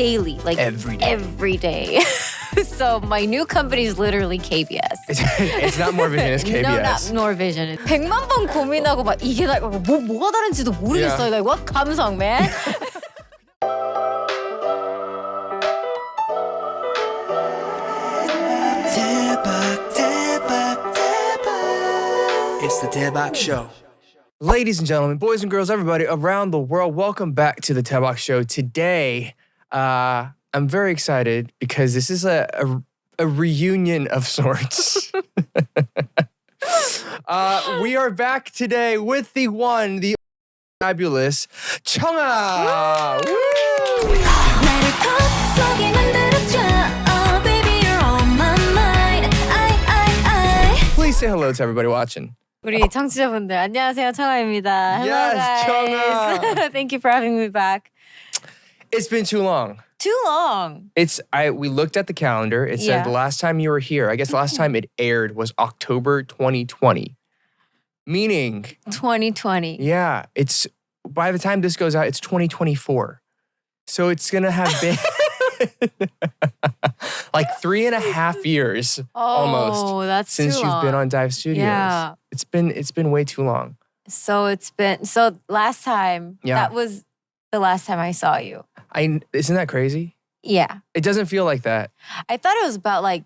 daily, like every day. So my new company is literally KBS. It's not more vision, it's KBS. No, not Norvision. 100만 번 고민하고 막 이게 뭐가 다른지도 모르겠어요. Like what 감성, man? It's the Daebak Show. Ladies and gentlemen, boys and girls, everybody around the world, welcome back to the Daebak Show. Today, I'm very excited because this is a reunion of sorts. We are back today with the one, the fabulous CHUNG HA. Please say hello to everybody watching. 우리 청취자분들 안녕하세요, 청아입니다. Hello, Yes, guys. Thank you for having me back. It's been too long. Too long. We looked at the calendar. It said the last time you were here, I guess the last time it aired was October 2020. Meaning 2020. Yeah, it's by the time this goes out, it's 2024. So it's gonna have been like 3.5 years almost that's since too long. you've been on Dive Studios. Yeah. It's been way too long. So last time, that was the last time I saw you. Isn't that crazy? Yeah. It doesn't feel like that. I thought it was about like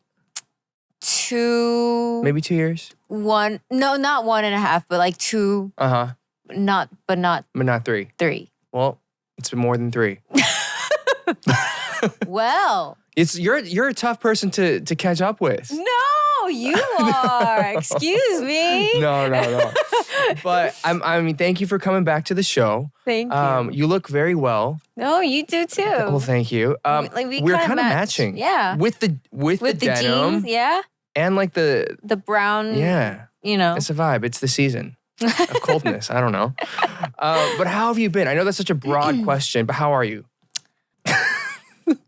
2... Maybe 2 years? No, not 1.5, but like 2. Uh-huh. But not 3. 3. Well, it's been more than 3. Well. You're a tough person to catch up with. No, you are. Excuse me. No. But I mean, thank you for coming back to the show. Thank you. You look very well. No, you do too. Well, thank you. We're kind of matching. Yeah. With the denim. Jeans, yeah. And like the brown. Yeah. You know. It's a vibe. It's the season of coldness. I don't know. But how have you been? I know that's such a broad question, but how are you?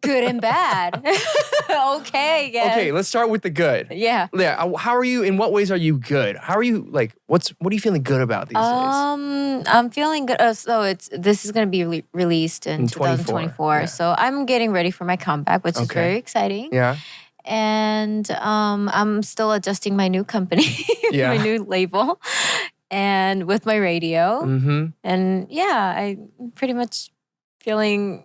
Good and bad. Okay, I guess. Okay, let's start with the good. Yeah. Yeah. How are you? In what ways are you good? How are you? Like, what are you feeling good about these days? I'm feeling good. This is gonna be released in 2024. Yeah. So I'm getting ready for my comeback, which is very exciting. Yeah. And I'm still adjusting my new company, my new label, and with my radio. Mm-hmm. And yeah, I'm pretty much feeling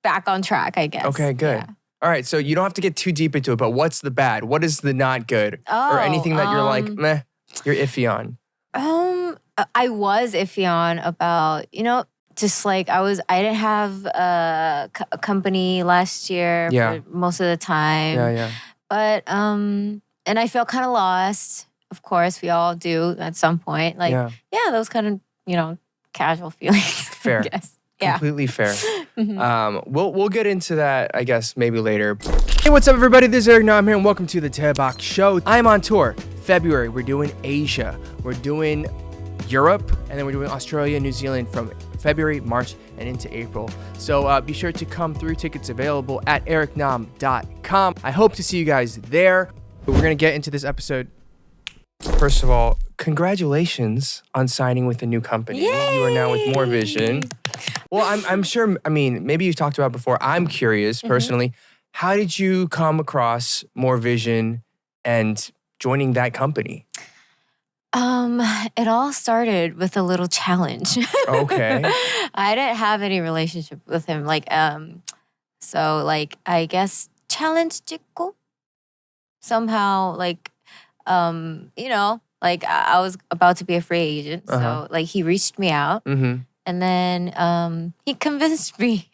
back on track, I guess. Okay, good. Yeah. All right, so you don't have to get too deep into it, but what's the bad? What is the not good? Or anything that you're like, meh, you're iffy on? I was iffy on about, just like I didn't have a company last year for most of the time. Yeah. But, and I felt kind of lost. Of course, we all do at some point. Like, those kind of, casual feelings. Fair. I guess. Yeah. Completely fair. We'll get into that, I guess, maybe later. Hey, what's up, everybody? This is Eric. Now I'm here, and welcome to the Daebak Show. I'm on tour. February, we're doing Asia. We're doing Europe, and then we're doing Australia, New Zealand from February, March, and into April. So be sure to come through. Tickets available at ericnam.com. I hope to see you guys there. But we're gonna get into this episode. First of all, congratulations on signing with a new company. Yay! You are now with More Vision. Well, I'm sure, I mean, maybe you've talked about it before. I'm curious, personally, how did you come across More Vision and joining that company? It all started with a little challenge. Okay. I didn't have any relationship with him. So I guess challenge 찍고 somehow I was about to be a free agent. So he reached me out. Mm-hmm. And then he convinced me.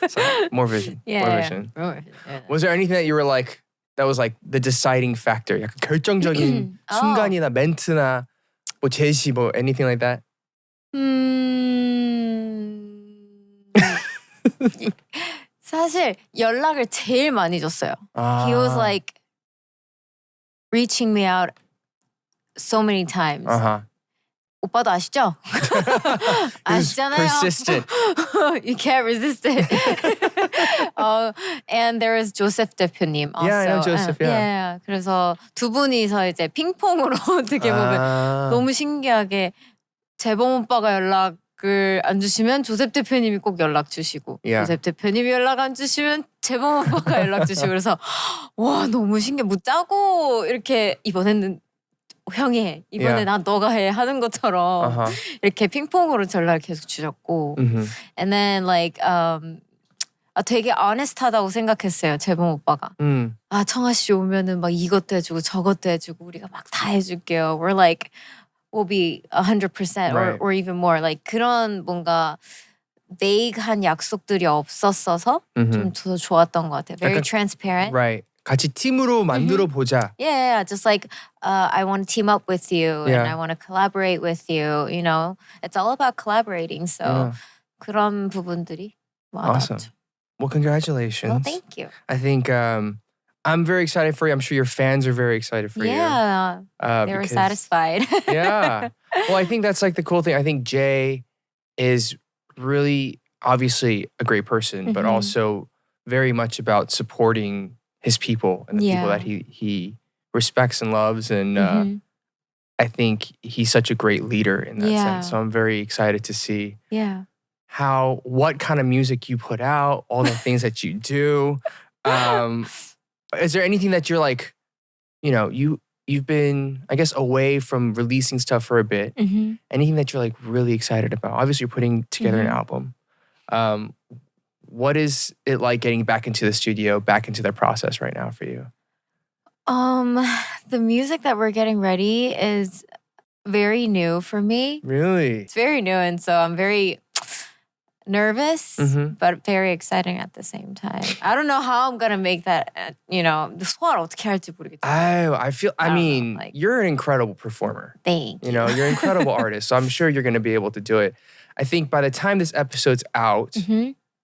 So, More Vision. Yeah, More Vision. More Vision. Yeah. Was there anything that you were like, that was like the deciding factor? 약간 결정적인 순간이나 멘트나 뭐 제시 뭐 anything like that? 사실 연락을 제일 많이 줬어요. He was like reaching me out so many times. 오빠도 아시죠? 아시잖아요. Persistent. You can't resist it. And there was Joseph 대표님 also. Yeah, I know Joseph. Yeah. 그래서 두 분이서 이제 핑퐁으로 어떻게 보면 너무 신기하게 재범 오빠가 연락을 연락을 안 주시면 조셉 대표님이 꼭 연락 주시고 조셉 대표님이 연락 안 주시면 재범 오빠가 연락 주시고 그래서 와 너무 신기해. 뭐 짜고 이렇게 이번에는 형이 해. 이번에 난 너가 해 하는 것처럼 이렇게 핑퐁으로 전화를 계속 주셨고 and then like 되게 honest하다고 생각했어요. 재범 오빠가. 아 청아 씨 오면은 막 이것도 해주고 저것도 해주고 우리가 막 다 해줄게요. We're like will be 100% or even more. Like 그런 뭔가 vague한 약속들이 없었어서 좀 더 좋았던 것 같아요. Very transparent. Right. 같이 팀으로 만들어 보자. Yeah, just like I want to team up with you and I want to collaborate with you. You know, it's all about collaborating. So 그런 부분들이 awesome. Well, congratulations. Well, thank you. I think I'm very excited for you. I'm sure your fans are very excited for you. Yeah, they were satisfied. Yeah. Well, I think that's like the cool thing. I think Jay is really obviously a great person, but also very much about supporting his people and the people that he respects and loves. And I think he's such a great leader in that sense. So I'm very excited to see what kind of music you put out, all the things that you do. Is there anything that you're like, you know, you've been, I guess, away from releasing stuff for a bit. Anything that you're like really excited about? Obviously, you're putting together an album. What is it like getting back into the studio, back into the process right now for you? The music that we're getting ready is very new for me. Really? It's very new, and so I'm very nervous, but very exciting at the same time. I don't know how I'm gonna make that. You know, 소화를 어떻게 할지 모르겠어요. I mean, you're an incredible performer. Thank you. You know, you're an incredible artist, so I'm sure you're gonna be able to do it. I think by the time this episode's out,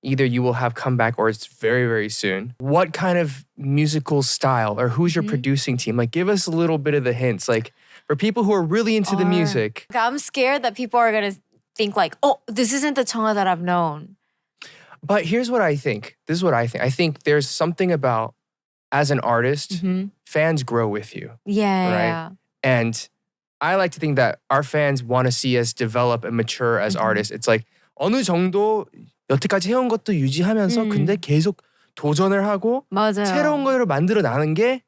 either you will have come back or it's very, very soon. What kind of musical style or who's your producing team? Like, give us a little bit of the hints. Like, for people who are really into the music. I'm scared that people are gonna think like, oh, this isn't the Chungha that I've known. But here's what I think. This is what I think. I think there's something about, as an artist, fans grow with you. Yeah. And I like to think that our fans want to see us develop and mature as artists. It's like 어느 정도 여태까지 해온 것도 유지하면서 근데 계속 도전을 하고 맞아요. 새로운 거를 만들어 나가는 게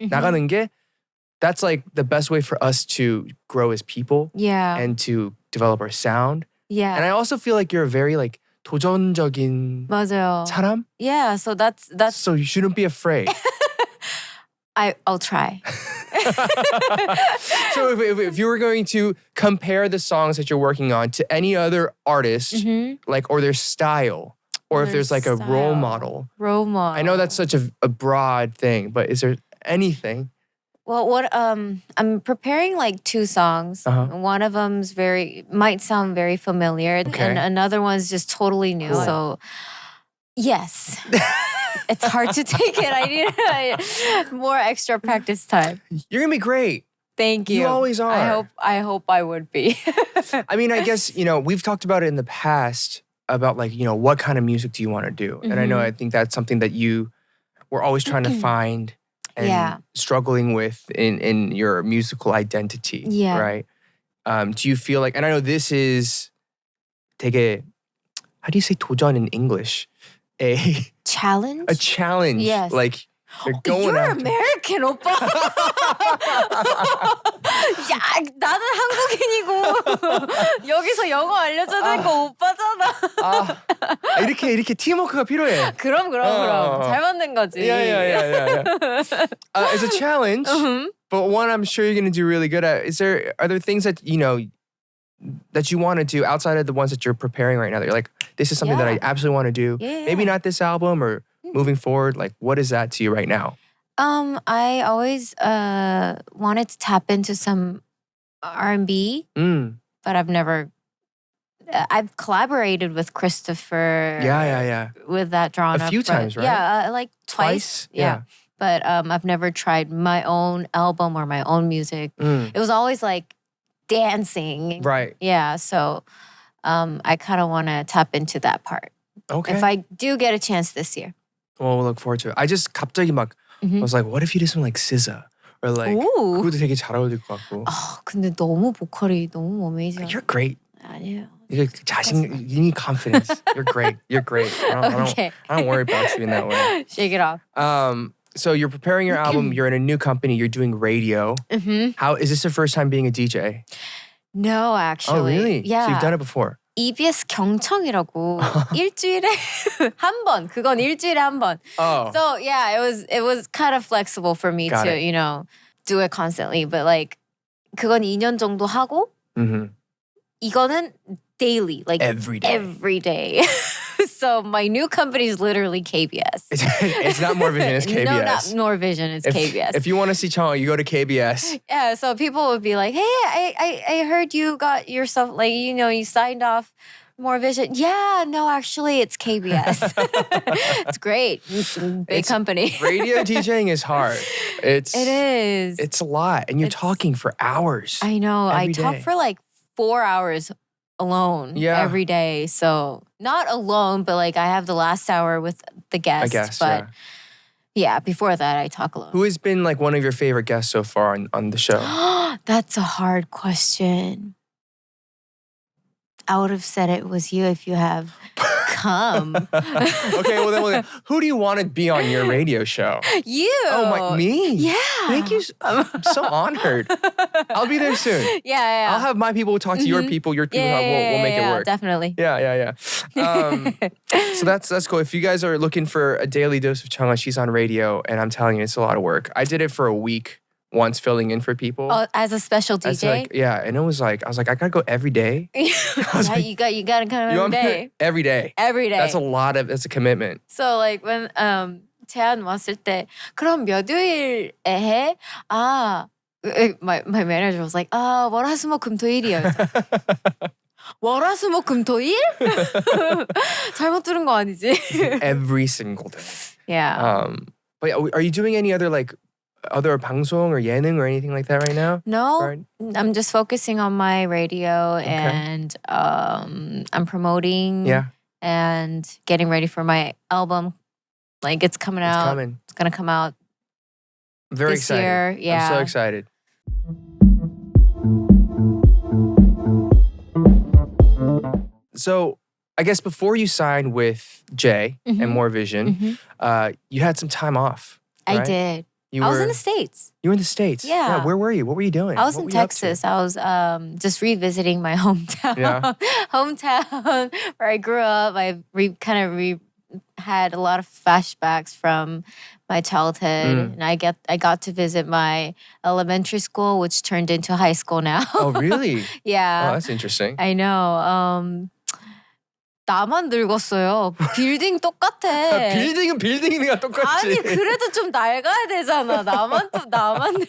that's like the best way for us to grow as people and to develop our sound. Yeah. And I also feel like you're a very like 도전적인 맞아요. 사람. Yeah, so that's so you shouldn't be afraid. I'll try. So if you were going to compare the songs that you're working on to any other artist, like or their style, or if there's like a role model. I know that's such a broad thing, but is there anything? Well, I'm preparing like 2 songs. One of them's might sound very familiar, and another one's just totally new. Cool. So, yes. It's hard to take it. I need more extra practice time. You're gonna be great. Thank you. You always are. I hope I would be. I mean, I guess, you know, we've talked about it in the past about like, you know, what kind of music do you want to do? And I think that's something that you were always trying to find and struggling with in your musical identity. Yeah. Right? Do you feel like, and I know this is 되게, how do you say 도전 in English? Challenge? A challenge. Yes. Like you're going You're after. American, 오빠. 야, 나는 한국인이고 여기서 영어 알려줘야 되는 거 오빠잖아. 이렇게 팀워크가 필요해. 그럼. 잘 만든 거지. Yeah. It's a challenge, but one I'm sure you're going to do really good at. Are there things that, you know, that you want to do outside of the ones that you're preparing right now that you're like, this is something that I absolutely want to do? Yeah. Maybe not this album or moving forward. Like, what is that to you right now? I always wanted to tap into some R&B, but I've collaborated with Christopher. Yeah. With that genre. A few times, right? Yeah, like twice. Yeah. But I've never tried my own album or my own music. It was always like dancing. Right. Yeah, so I kind of want to tap into that part. Okay. If I do get a chance this year. Well, we'll look forward to it. I just 갑자기 막 I was like, what if you did something like SZA? Or like 그것도 되게 잘 어울릴 것 같고. 근데 너무 보컬이 너무 어메이징. You're great. 아니에요. You need confidence. You're great. You're great. Okay. I don't worry about you in that way. Shake it off. So you're preparing your album. You're in a new company. You're doing radio. Mm-hmm. How is this the first time being a DJ? No, actually. Oh, really? Yeah. So you've done it before. EBS 경청이라고 일주일에 한 번. 그건 일주일에 한 번. Oh. So yeah, it was kind of flexible for me Got to it. you know do it constantly. But like 그건 2년 정도 하고 이거는 daily, like every day. Every day. So my new company is literally KBS. It's not More Vision, it's KBS. No, not More Vision, it's KBS. If you want to see CHUNG HA, you go to KBS. Yeah, so people would be like, hey, I heard you got yourself, like, you know, you signed off More Vision. Yeah, no, actually, it's KBS. It's great. It's a big company. Radio DJing is hard. It is. It's a lot. And you're talking for hours. I know. I every talk day. for like 4 hours alone every day. So not alone, but like I have the last hour with the guest. I guess, but yeah, before that I talk alone. Who has been like one of your favorite guests so far on the show? That's a hard question. I would have said it was you if you have come. Okay, well then, who do you want to be on your radio show? You. Oh, me? Yeah. Thank you. I'm so honored. I'll be there soon. Yeah. I'll have my people talk to your people. Your people we'll make it work. Definitely. Yeah. So that's cool. If you guys are looking for a daily dose of CHUNG HA, she's on radio, and I'm telling you, it's a lot of work. I did it for a week once, filling in for people. Oh, as a special DJ? And it was like, I was like, I gotta go every day. You gotta come every day. Every day. Every day. That's a commitment. So like when 제안 왔을 때 그럼 몇 요일에 해? My manager was like, 월화수목금토일이요. 월화수목금토일? 잘못 들은 거 아니지? Every single day. Yeah. But are you doing any other like other 방송 or 예능 or anything like that right now? No, right? I'm just focusing on my radio and I'm promoting and getting ready for my album. Like it's coming out. Coming. It's gonna come out. I'm very this excited. Year. Yeah. I'm so excited. So I guess before you signed with Jay and More Vision, you had some time off. Right? I did. I was in the States. You were in the States? Yeah. Where were you? What were you doing? I was in Texas. I was just revisiting my hometown. Yeah. Hometown where I grew up. I had a lot of flashbacks from my childhood. And I got to visit my elementary school, which turned into high school now. Oh, really? Yeah. Oh, that's interesting. I know. 나만 늙었어요. 빌딩 똑같아. 빌딩은 빌딩이니까 똑같지. 아니 그래도 좀 낡아야 되잖아. 나만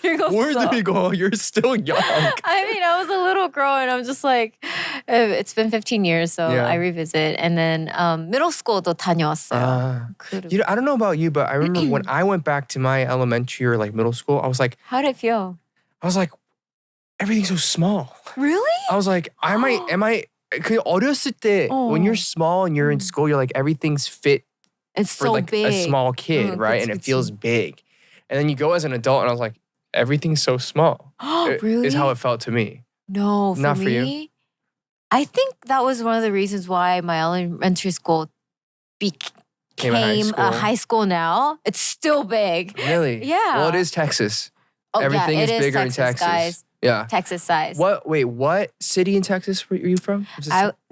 늙었어. 뭘 늙어? You're still young. I mean, I was a little girl and I'm just like, it's been 15 years, so I revisit. And then middle school도 다녀왔어요. I don't know about you, but I remember when I went back to my elementary or like middle school, I was like, how did it feel? I was like, everything's so small. Really? I was like, am I 그 어렸을 때 when you're small and you're in school, you're like everything's fit it's for so like big. a small kid, right? And it feels big. And then you go as an adult and I was like, everything's so small. Really? Is how it felt to me. No, Not for me, you. I think that was one of the reasons why my elementary school became a high school now. It's still big. Really? Yeah. Well, it is Texas. Oh, Everything yeah, is bigger Texas, in Texas. Guys. Yeah. Texas size. What city in Texas were you from?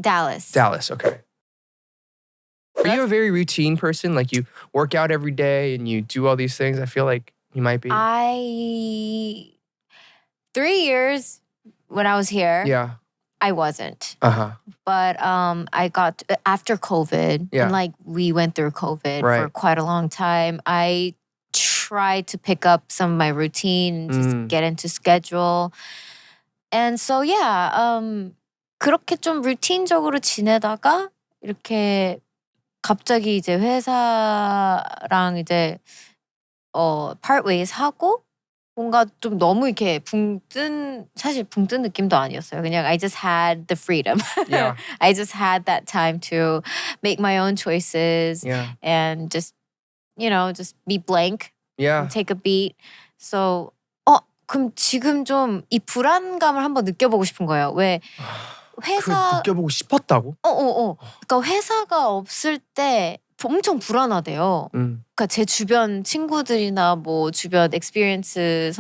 Dallas. Dallas, okay. Are you a very routine person? Like you work out every day and you do all these things? I feel like you might be. 3 years when I was here, I wasn't. But I got, after COVID, and like we went through COVID for quite a long time, I tried to pick up some of my routine and just get into schedule. And so 그렇게 좀 루틴적으로 지내다가 이렇게 갑자기 이제 회사랑 이제 part ways 하고 뭔가 좀 너무 이렇게 사실 붕뜬 느낌도 아니었어요. 그냥 I just had the freedom. Yeah. I just had that time to make my own choices and just, just be blank. Yeah. Take a beat. So, 그럼 지금 좀 이 불안감을 한번 느껴보고 싶은 거예요. 왜 회사 느껴보고 싶었다고? 그러니까 회사가 없을 때 엄청 불안하대요. 그러니까 제 주변 친구들이나 뭐 주변 experience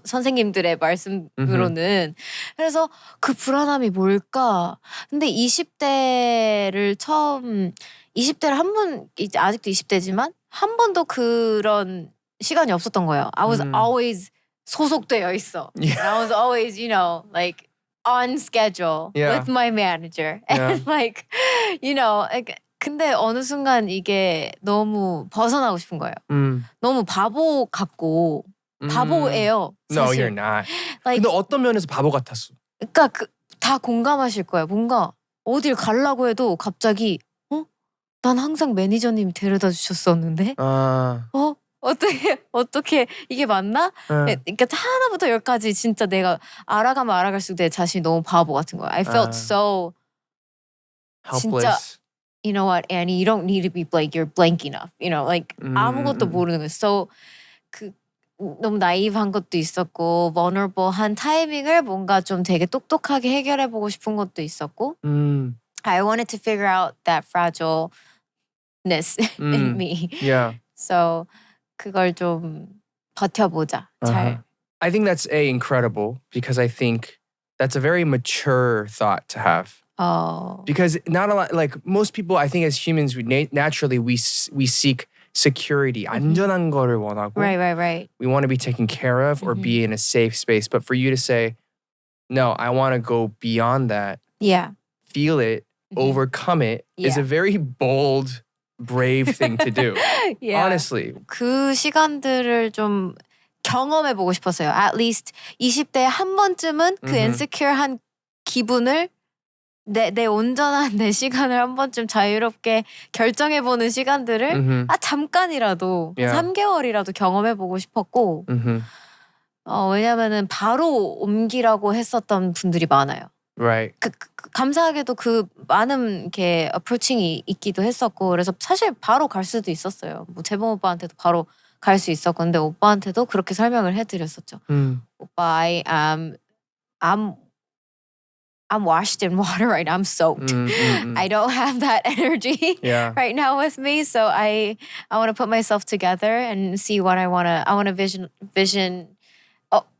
선생님들의 말씀으로는 그래서 그 불안함이 뭘까? 근데 20대를 한 번 이제 아직도 20대지만 한 번도 그런 시간이 없었던 거예요. I was always 소속되어 있어. I was always, like on schedule with my manager and like, like 근데 어느 순간 이게 너무 벗어나고 싶은 거예요. 너무 바보 같고 바보예요. No, 사실. you're not. Like, 근데 어떤 면에서 바보 같았어? 그러니까 다 공감하실 거예요. 뭔가 어딜 가려고 해도 갑자기 난 항상 매니저님이 데려다 주셨었는데 어떻게 이게 맞나? 그러니까 하나부터 열까지 진짜 내가 알아가면 알아갈수록 내 자신이 너무 바보 같은 거야. I felt so helpless. 진짜 you know what, Annie, you don't need to be blank. You're blank enough. Like 아무것도 모르는 거예요. So 너무 나이브한 것도 있었고 vulnerable한 타이밍을 뭔가 좀 되게 똑똑하게 해결해보고 싶은 것도 있었고 I wanted to figure out that fragileness in me. Yeah. So 그걸 좀 버텨보자. 잘. I think that's incredible because I think that's a very mature thought to have. Because not a lot, like most people, I think as humans, naturally we seek security. 안전한 거를 원하고. Right. We want to be taken care of or be in a safe space. But for you to say, no, I want to go beyond that. Yeah. Feel it, overcome it is a very bold, brave thing to do. Honestly. 그 시간들을 좀 경험해보고 싶었어요. At least 20대에 한 번쯤은 그 insecure한 기분을 내 온전한 내 시간을 한 번쯤 자유롭게 결정해보는 시간들을 잠깐이라도 3개월이라도 경험해보고 싶었고 왜냐면은 바로 옮기라고 했었던 분들이 많아요. Right. 감사하게도 그 많은 이렇게 approaching이 있기도 했었고 그래서 사실 바로 갈 수도 있었어요. 뭐 재범 오빠한테도 바로 갈 수 있었고 근데 오빠한테도 그렇게 설명을 해드렸었죠. 오빠, I'm washed in water right now. I'm soaked. I don't have that energy right now with me. So I want to put myself together and see what I want to vision.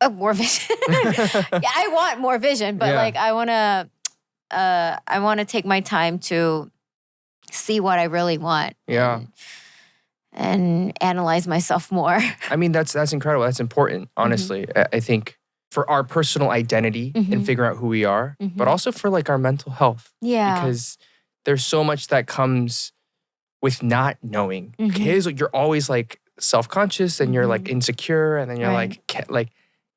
More vision. I want more vision, but like I want to take my time to see what I really want. And analyze myself more. I mean, that's incredible. That's important, honestly. I think for our personal identity and figuring out who we are, but also for like our mental health. Yeah. Because there's so much that comes with not knowing. You're always like self-conscious and you're like insecure and then you're like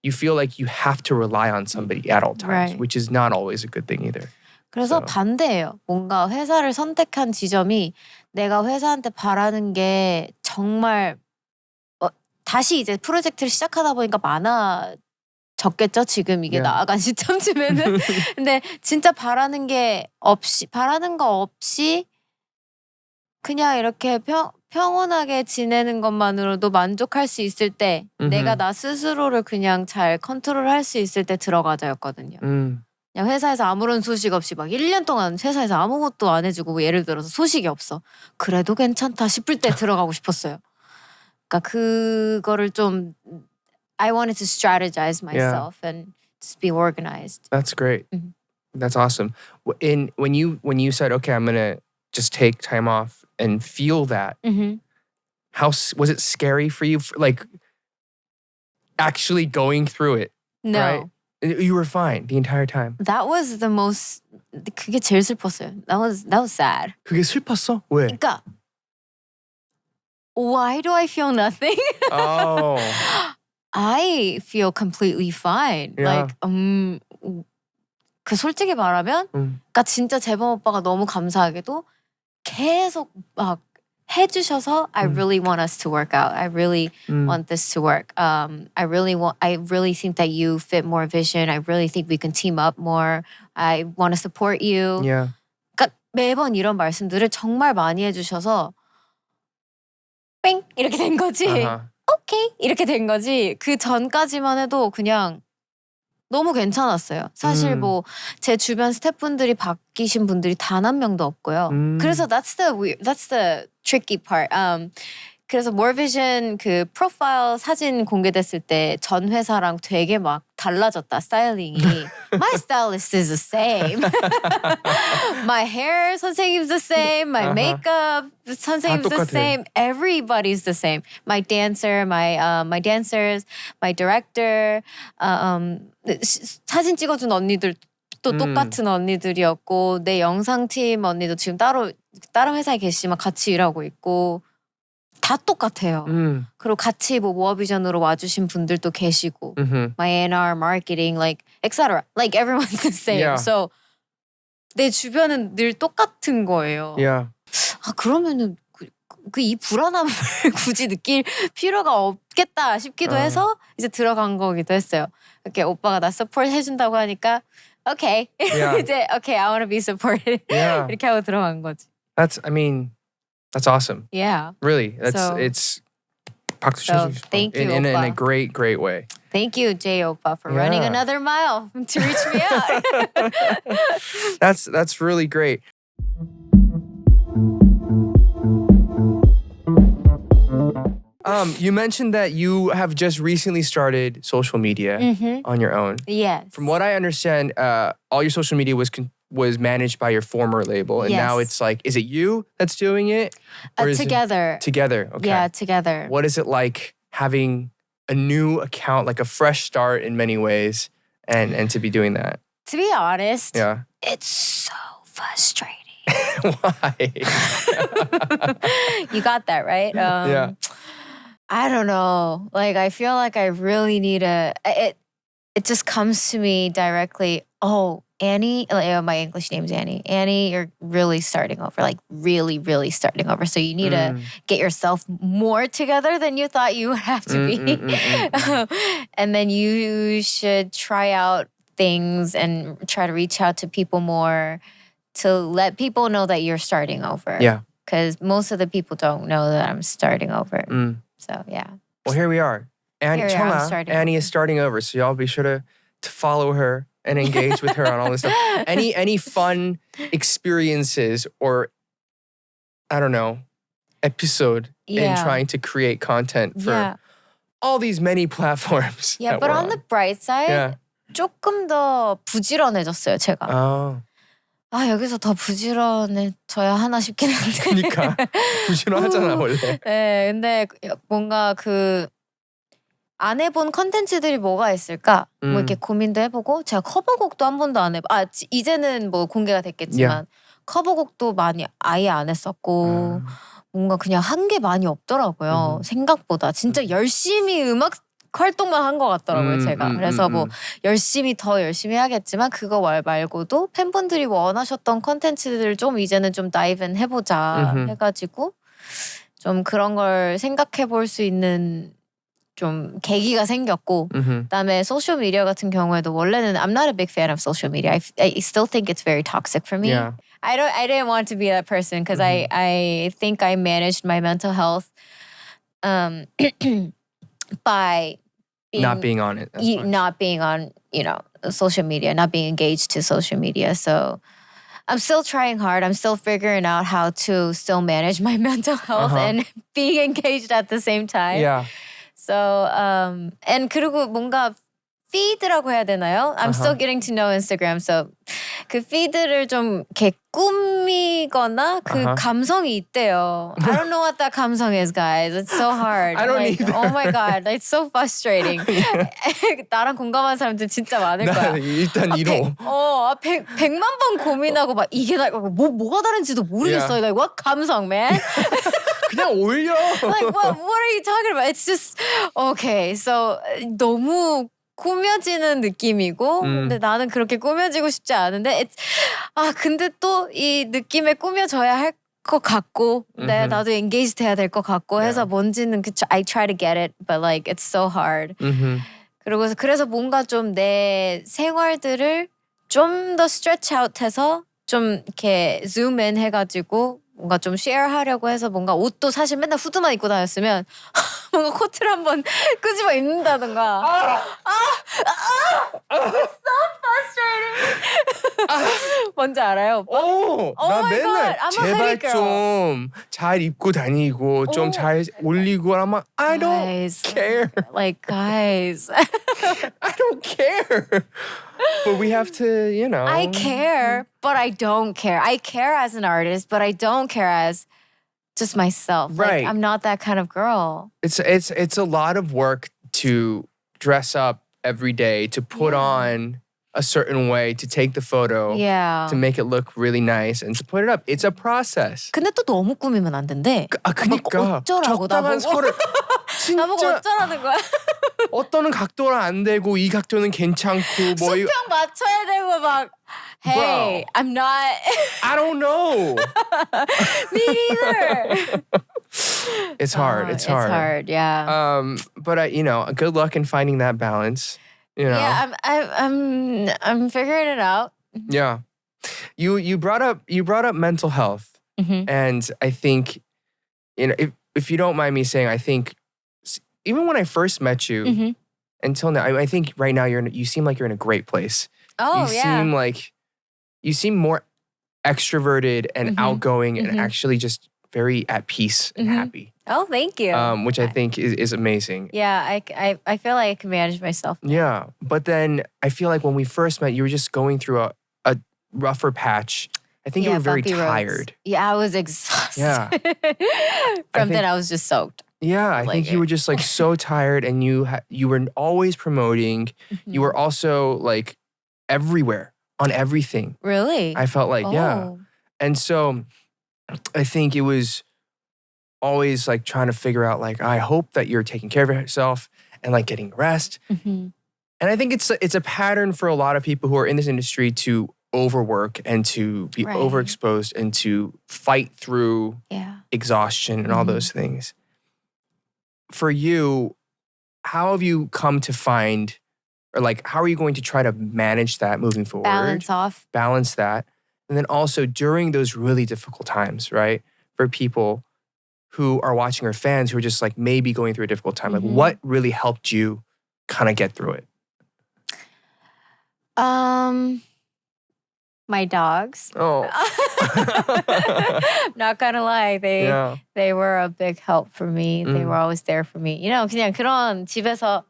you feel like you have to rely on somebody at all times, which is not always a good thing either. 그래서 반대예요. 뭔가 회사를 선택한 지점이 내가 회사한테 바라는 게 정말 다시 이제 프로젝트를 시작하다 보니까 많아졌겠죠. 지금 이게 나아간 시점쯤에는. 근데 진짜 바라는 거 없이 그냥 이렇게 평온하게 지내는 것만으로도 만족할 수 있을 때 내가 나 스스로를 그냥 잘 컨트롤할 수 있을 때 들어가자였거든요. 그냥 회사에서 아무런 소식 없이 막 1년 동안 회사에서 아무것도 안 해주고 예를 들어서 소식이 없어. 그래도 괜찮다 싶을 때 들어가고 싶었어요. 그러니까 그거를 좀 I wanted to strategize myself and just be organized. That's great. That's awesome. When you said, okay, I'm gonna just take time off and feel that, how was it scary for you? Like actually going through it? No. Right? You were fine the entire time. That was the most. 그게 제일 슬펐어요. That was sad. 그게 슬펐어? 왜? 그러니까 why do I feel nothing? Oh. I feel completely fine. Yeah. Like 그 솔직히 말하면, 그러니까 진짜 재범 오빠가 너무 감사하게도 계속 막 해주셔서 I really want us to work out. I really want this to work. I really think that you fit more vision. I really think we can team up more. I want to support you. Yeah. 그러니까 매번 이런 말씀들을 정말 많이 해주셔서 뺑 이렇게 된 거지. 오케이 이렇게 된 거지. 그 전까지만 해도 그냥 너무 괜찮았어요. 사실 뭐 제 주변 스태프분들이 바뀌신 분들이 단 한 명도 없고요. 그래서 that's the tricky part. 그래서 모어비전 그 프로파일 사진 공개됐을 때 전 회사랑 되게 막 달라졌다 스타일링이. My stylist is the same. My hair 선생님's the same. My makeup 선생님's the same. Everybody's the same. My dancer, my dancers, my director. 사진 찍어준 언니들 또 똑같은 언니들이었고 내 영상팀 언니도 지금 따로 다른 회사에 계시지만 같이 일하고 있고. 다 똑같아요. 그리고 같이 뭐 모어비전으로 와주신 분들도 계시고, my A&R, marketing, like etc. Like everyone's the same. Yeah. So 내 주변은 늘 똑같은 거예요. Yeah. 아 그러면은 이 불안함을 굳이 느낄 필요가 없겠다 싶기도 해서 이제 들어간 거기도 했어요. 이렇게 오빠가 나 서포트 해준다고 하니까, okay, Yeah. 이제 okay, I want to be supported. Yeah. 이렇게 하고 들어간 거지. That's awesome. Yeah. Really, it's 박수 쳐주고 싶어. Thank you, in a 오빠. great way. Thank you, Jay Oppa, for running another mile to reach me out. That's really great. You mentioned that you have just recently started social media on your own. Yes. From what I understand, all your social media was managed by your former label, and now it's like, is it you that's doing it? Or is together. Together, okay. Yeah, together. What is it like having a new account, like a fresh start in many ways, and to be doing that? To be honest, Yeah. it's so frustrating. Why? You got that, right? Yeah. I don't know. Like, I feel like I really need it just comes to me directly. Oh, Annie, like, my English name's Annie. Annie, you're really starting over, like really, really starting over. So you need to get yourself more together than you thought you would have to be. And then you should try out things and try to reach out to people more to let people know that you're starting over. Yeah. Because most of the people don't know that I'm starting over. So, yeah. Well, here we are. Here we CHUNG are, I'm HA, starting Annie over. is starting over, so y'all be sure to follow her and engage with her on all this stuff. Any fun experiences or, I don't know, episode in trying to create content for all these many platforms? Yeah, that but we're on the bright side, Yeah. 조금 더 부지런해졌어요, 제가. Oh. 아, 여기서 더 부지런해져야 하나 싶긴 한데. 그러니까 부지런하잖아 원래. 네, 근데 뭔가 안 해본 컨텐츠들이 뭐가 있을까? 뭐 이렇게 고민도 해보고 제가 커버곡도 한 번도 안 해보. 이제는 뭐 공개가 됐겠지만 커버곡도 아예 안 했었고 뭔가 그냥 한 게 많이 없더라고요. 생각보다 진짜 열심히 음악 활동만 한 것 같더라고요, 제가. 그래서 뭐 더 열심히 해야겠지만 그거 말고도 팬분들이 원하셨던 컨텐츠들을 좀 이제는 좀 다이브인 해보자 해가지고 좀 그런 걸 생각해 볼 수 있는 좀 계기가 생겼고 그다음에 소셜 미디어 같은 경우에도 원래는 I'm not a big fan of social media. I still think it's very toxic for me. Yeah. I didn't want to be that person because I think I managed my mental health by not being on it. not being on, social media, not being engaged to social media. So I'm still trying hard. I'm still figuring out how to still manage my mental health and being engaged at the same time. Yeah. So, and 그리고 뭔가 feed라고 해야 되나요? I'm still getting to know Instagram. So 그 feed를 좀 이렇게 꾸미거나 그 감성이 있대요. I don't know what that 감성 is, guys. It's so hard. I don't either. Oh my god, it's so frustrating. 나랑 공감하는 사람들 진짜 많을 거야. 일단 1호. 100만 번 고민하고 막 이게 뭐가 다른지도 모르겠어요. Like what 감성, man? 그냥 올려. Like what are you talking about? It's just okay. So 너무 꾸며지는 느낌이고 근데 나는 그렇게 꾸며지고 싶지 않은데 근데 또 이 느낌에 꾸며져야 할 것 같고 나도 engaged 해야 될 것 같고 해서 뭔지는 I try to get it but like it's so hard. 그래서 뭔가 좀 내 생활들을 좀 더 stretch out 해서 좀 이렇게 zoom in 해가지고 뭔가 좀 share 하려고 해서 뭔가 옷도 사실 맨날 후드만 입고 다녔으면 뭔가 코트를 한번 끄집어 입는다든가. It's so frustrating. 뭔지 알아요, 오빠? 나 my 맨날 God, I'm a 제발 hoodie girl. 좀 잘 입고 다니고 좀 잘 올리고 아마 I don't Guys, care. Like, guys. I don't care. But we have to, you know. I care, but I don't care. I care as an artist, but I don't care as just myself. Right. Like, I'm not that kind of girl. It's a lot of work to dress up every day, to put on a certain way, to take the photo, Yeah. to make it look really nice, and to put it up. It's a process. 근데 또 너무 꾸미면 안 된대. 그니까 어쩌라고 적당한 나보고. 서를 나보고 진짜 어쩌라는 거야? 어떤 각도는 안 되고 이 각도는 괜찮고 뭐 수평 맞춰야 되고 막 Hey, Bro. I'm not I don't know. me neither. It's hard. It's hard. It's hard, yeah. But you know, good luck in finding that balance. You know. Yeah, I'm figuring it out. Yeah. You brought up mental health, and I think, you know, if you don't mind me saying, I think even when I first met you until now, I think right now you seem like you're in a great place. Oh, You seem more extroverted and outgoing and actually just very at peace and happy. Oh, thank you. Which I think is amazing. Yeah, I feel like I can manage myself. Yeah. But then I feel like when we first met, you were just going through a rougher patch. I think you were very bumpy roads. tired. Yeah, I was exhausted. Yeah. From then I was just soaked. Yeah, I think you were just like so tired, and you were always promoting. You were also like everywhere on everything. Really? I felt like, yeah. And so I think it was always like trying to figure out like, I hope that you're taking care of yourself and like getting rest. And I think it's a pattern for a lot of people who are in this industry to overwork and to be overexposed and to fight through exhaustion and all those things. For you, how have you come to find, or like, how are you going to try to manage that moving forward? Balance that. And then also during those really difficult times, right? For people who are watching or fans who are just like maybe going through a difficult time, like what really helped you kind of get through it? My dogs. Oh. Not gonna lie, they were a big help for me. They were always there for me. You know, 그냥 그런 집에서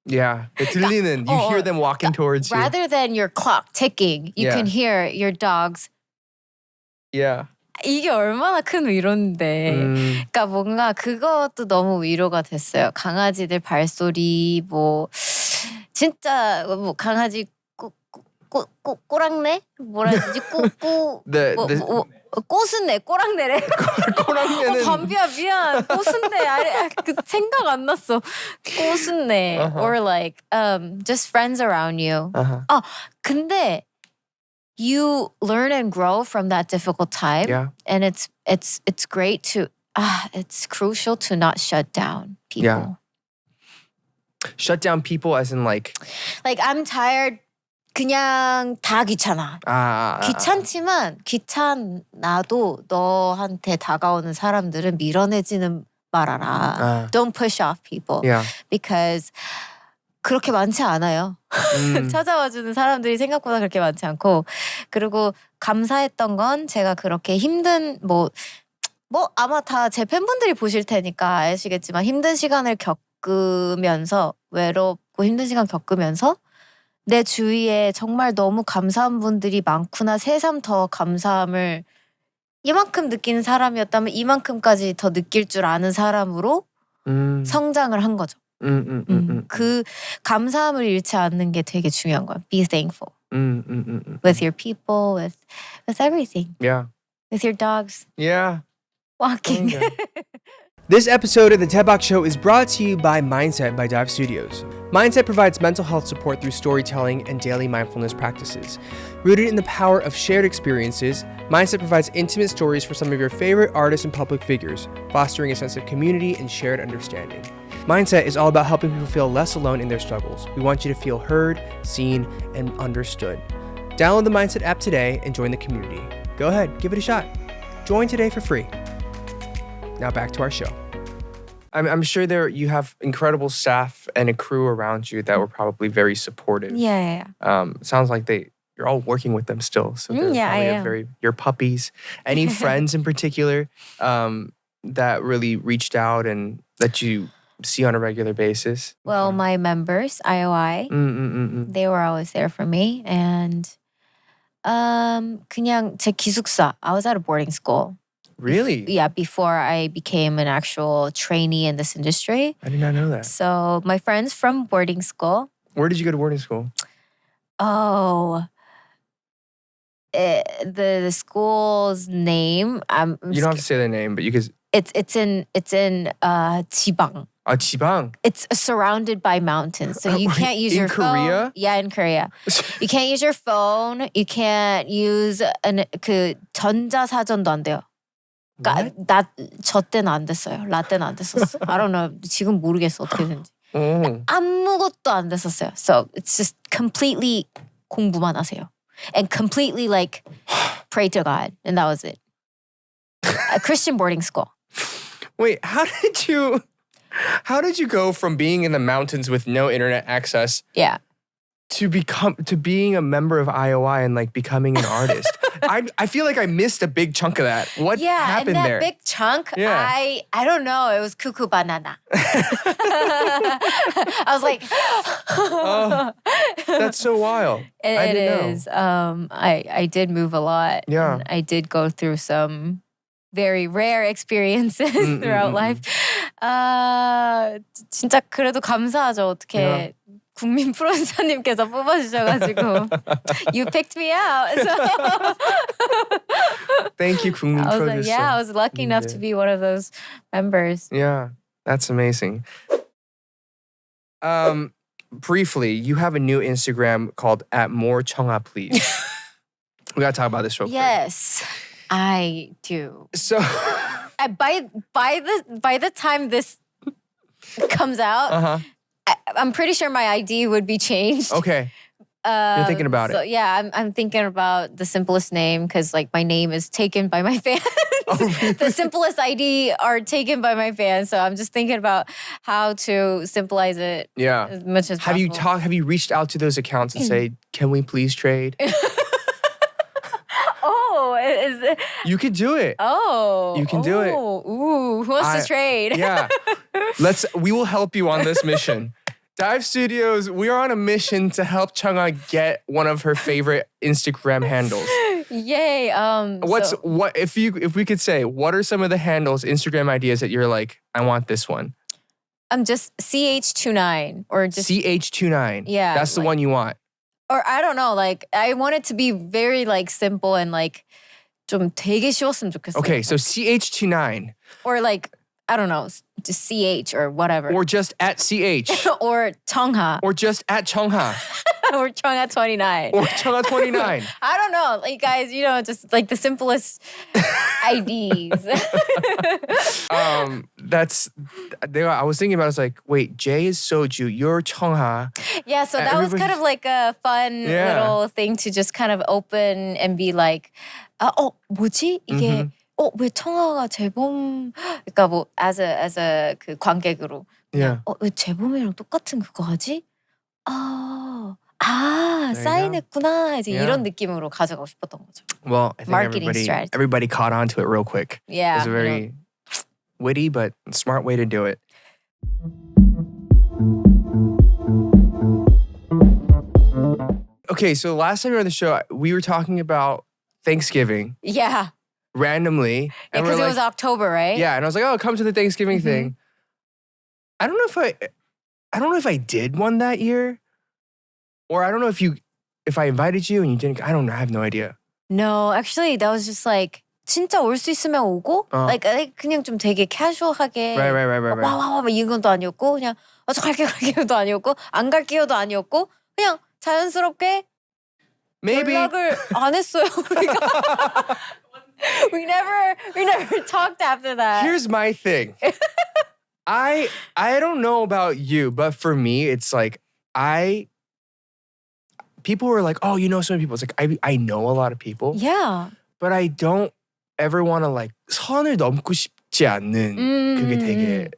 Yeah, 들리는, you hear them walking towards you. Rather than your clock ticking, you can hear your dogs. Yeah. 이게 얼마나 큰 위로인데. 그러니까 뭔가 그것도 너무 위로가 됐어요. 강아지들 발소리, 뭐 진짜 뭐 강아지 꼬랑내? 뭐라 해야 되지? 꼬순내, 꼬랑내래. 꼬랑내는 담비야 미안. 꼬순내. 그 생각 안 났어. 꼬순내. Or like just friends around you. 근데 you learn and grow from that difficult time. Yeah. And it's great to it's crucial to not shut down people. Yeah. Shut down people as in like I'm tired. 그냥 다 귀찮아. 귀찮지만 귀찮아도 너한테 다가오는 사람들은 밀어내지는 말아라. Don't push off people. Yeah. Because 그렇게 많지 않아요. 찾아와주는 사람들이 생각보다 그렇게 많지 않고, 그리고 감사했던 건 제가 그렇게 힘든 뭐 아마 다 제 팬분들이 보실 테니까 아시겠지만 힘든 시간을 겪으면서 외롭고 힘든 시간 겪으면서 내 주위에 정말 너무 감사한 분들이 많구나, 새삼 더 감사함을 이만큼 느끼는 사람이었다면 이만큼까지 더 느낄 줄 아는 사람으로 성장을 한 거죠. 그 감사함을 잃지 않는 게 되게 중요한 거야. Be thankful with your people, with everything. Yeah. With your dogs. Yeah. Walking. This episode of the Daebak Show is brought to you by Mindset by Dive Studios. Mindset provides mental health support through storytelling and daily mindfulness practices. Rooted in the power of shared experiences, Mindset provides intimate stories for some of your favorite artists and public figures, fostering a sense of community and shared understanding. Mindset is all about helping people feel less alone in their struggles. We want you to feel heard, seen, and understood. Download the Mindset app today and join the community. Go ahead, give it a shot. Join today for free. Now back to our show. I'm sure you have incredible staff and a crew around you that were probably very supportive. Yeah. Sounds like you're all working with them still. So they're Yeah, I probably am. your puppies. Any friends in particular that really reached out and that you see on a regular basis? Well, my members, IOI, they were always there for me. And 그냥 제 기숙사. I was at a boarding school. Really? Yeah, before I became an actual trainee in this industry. I did not know that. So my friends from boarding school. Where did you go to boarding school? Oh, the school's name. You don't have to say their name, but you could. It's in 지방. 지방. It's surrounded by mountains, so you can't use your phone. In Korea? Yeah, in Korea. You can't use your phone. You can't use 그 전자사전도 안 돼요. 저 때는 안 됐어요. 나 때는 안 됐었어. I don't know. 지금 모르겠어 어떻게 되는지. 아무것도 안 됐었어요. So it's just completely 공부만 하세요. And completely like pray to God. And that was it. A Christian boarding school. Wait, how did you go from being in the mountains with no internet access to being a member of IOI and like becoming an artist? I feel like I missed a big chunk of that. What happened and that there? big chunk, Yeah. I don't know. It was cuckoo banana. I was like, Oh, that's so wild. It is. I did move a lot. Yeah. And I did go through some very rare experiences throughout life. 진짜 그래도 감사하죠. 어떻게 국민 프로듀서님께서 뽑아주셔가지고 You picked me out. So Thank you, 국민 I was producer. like, yeah, I was lucky enough to be one of those members. Yeah, that's amazing. Briefly, you have a new Instagram called @moreChungha, please. We gotta talk about this real quick. Yes, I do. So, By the time this comes out, I'm pretty sure my ID would be changed. Okay. You're thinking about it. Yeah, I'm thinking about the simplest name because like my name is taken by my fans. Oh, really? The simplest ID are taken by my fans. So I'm just thinking about how to simplify it as much as possible. Have you reached out to those accounts and say, can we please trade? Oh, is it? You could do it. Oh. You can do it. Ooh, who wants to trade? Yeah. We will help you on this mission. Dive Studios, we are on a mission to help Chung Ha get one of her favorite Instagram handles. Yay. If we could say, what are some of the handles, Instagram ideas that you're like, I want this one? Just CH29 or just CH29. Yeah. That's the one you want. Or I don't know, like I want it to be very like simple and like 좀 되게 쉬웠으면 좋겠어요. Okay, so CH29. Or like I don't know, just CH or whatever. Or just @CH. Or Chung Ha. Or just @Chung Ha. Or Chung Ha 29. Or Chung Ha 29. I don't know, like guys, just like the simplest IDs. I was thinking about it, I was like, wait, Jay is Soju, you're Chung Ha. Yeah, so that was kind of like a fun little thing to just kind of open and be like, 뭐지? 이게 왜 청아가 재범 그러니까 뭐 as a 그 관객으로 왜 재범이랑 똑같은 그거 하지? 사인했구나 이제 이런 느낌으로 가져가고 싶었던 거죠. Well, I think Marketing strategy. everybody caught on to it real quick. Yeah. It was a very witty but smart way to do it. Okay, so last time you were on the show, we were talking about Thanksgiving. Yeah. Randomly. Yeah, because it was October, right? Yeah, and I was like, come to the Thanksgiving thing. I don't know if I did one that year. Or I don't know if I invited you and you didn't. I don't know. I have no idea. No, actually, that was just like 진짜 올 수 있으면 오고, like 그냥 좀 되게 casual하게. Right. 와 이건 또 아니었고, 그냥 저 갈게요도 아니었고, 안 갈게요도 아니었고, 그냥 자연스럽게 Maybe. 연락을 안 했어요 우리가. We never talked after that. Here's my thing. I don't know about you, but for me, it's like people were like, oh, you know so many people. It's like I know a lot of people. Yeah. But I don't ever want to like 선을 넘고 싶지 않는 그게 되게